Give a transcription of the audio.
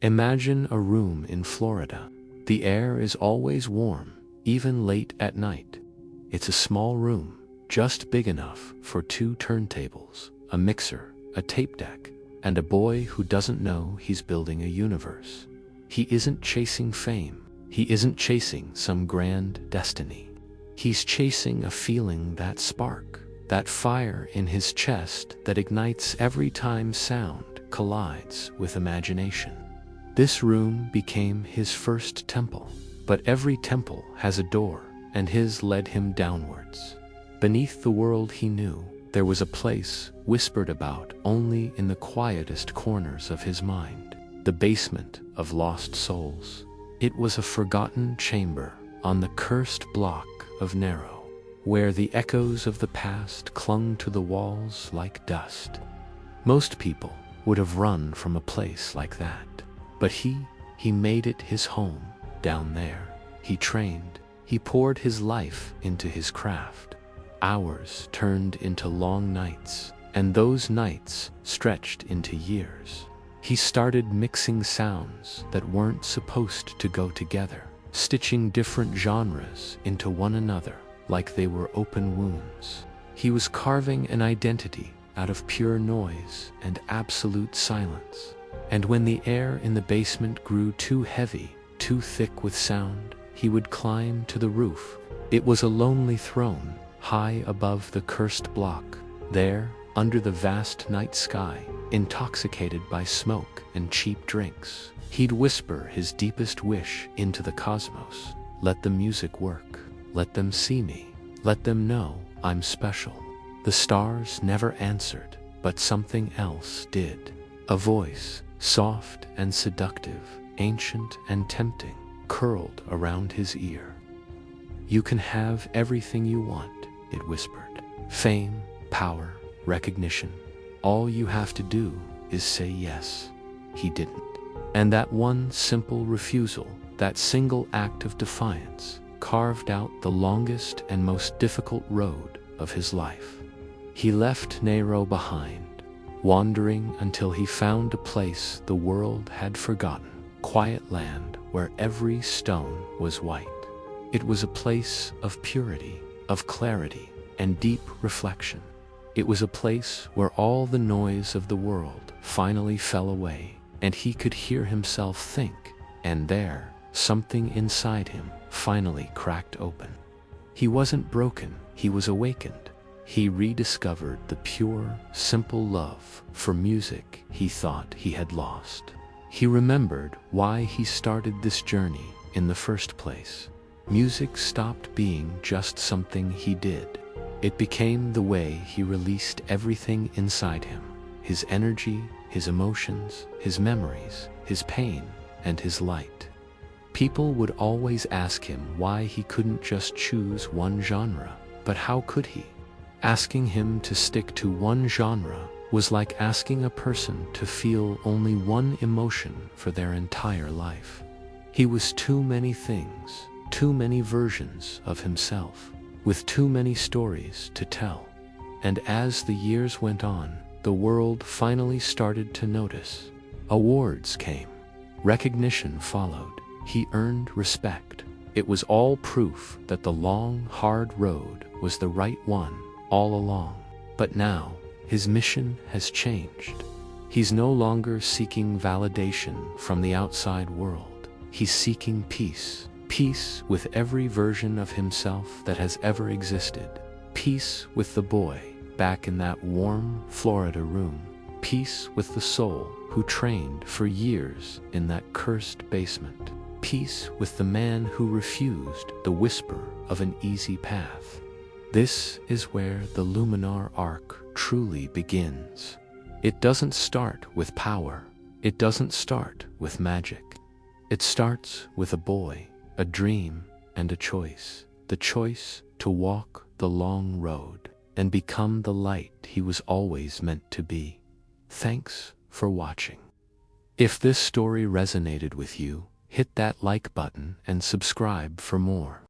Imagine a room in Florida. The air is always warm, even late at night. It's a small room, just big enough for 2 turntables, a mixer, a tape deck, and a boy who doesn't know he's building a universe. He isn't chasing fame. He isn't chasing some grand destiny. He's chasing a feeling, that spark, that fire in his chest that ignites every time sound collides with imagination. This room became his first temple, but every temple has a door, and his led him downwards. Beneath the world he knew, there was a place whispered about only in the quietest corners of his mind, the basement of lost souls. It was a forgotten chamber on the cursed block of Narrow, where the echoes of the past clung to the walls like dust. Most people would have run from a place like that, but he made it his home down there. He trained, he poured his life into his craft. Hours turned into long nights, and those nights stretched into years. He started mixing sounds that weren't supposed to go together, stitching different genres into one another like they were open wounds. He was carving an identity out of pure noise and absolute silence. And when the air in the basement grew too heavy, too thick with sound, he would climb to the roof. It was a lonely throne, high above the cursed block. There, under the vast night sky, intoxicated by smoke and cheap drinks, he'd whisper his deepest wish into the cosmos. Let the music work. Let them see me. Let them know I'm special. The stars never answered, but something else did. A voice, soft and seductive, ancient and tempting, curled around his ear. You can have everything you want, it whispered. Fame, power, recognition. All you have to do is say yes. He didn't. And that one simple refusal, that single act of defiance, carved out the longest and most difficult road of his life. He left Nero behind, wandering until he found a place the world had forgotten, quiet land where every stone was white. It was a place of purity, of clarity, and deep reflection. It was a place where all the noise of the world finally fell away, and he could hear himself think, and there, something inside him finally cracked open. He wasn't broken, he was awakened. He rediscovered the pure, simple love for music he thought he had lost. He remembered why he started this journey in the first place. Music stopped being just something he did. It became the way he released everything inside him, his energy, his emotions, his memories, his pain, and his light. People would always ask him why he couldn't just choose one genre, but how could he? Asking him to stick to one genre was like asking a person to feel only one emotion for their entire life. He was too many things, too many versions of himself, with too many stories to tell. And as the years went on, the world finally started to notice. Awards came. Recognition followed. He earned respect. It was all proof that the long, hard road was the right one all along. But now, his mission has changed. He's no longer seeking validation from the outside world. He's seeking peace. Peace with every version of himself that has ever existed. Peace with the boy back in that warm Florida room. Peace with the soul who trained for years in that cursed basement. Peace with the man who refused the whisper of an easy path. This is where the Luminar Arc truly begins. It doesn't start with power. It doesn't start with magic. It starts with a boy, a dream, and a choice. The choice to walk the long road and become the light he was always meant to be. Thanks for watching. If this story resonated with you, hit that like button and subscribe for more.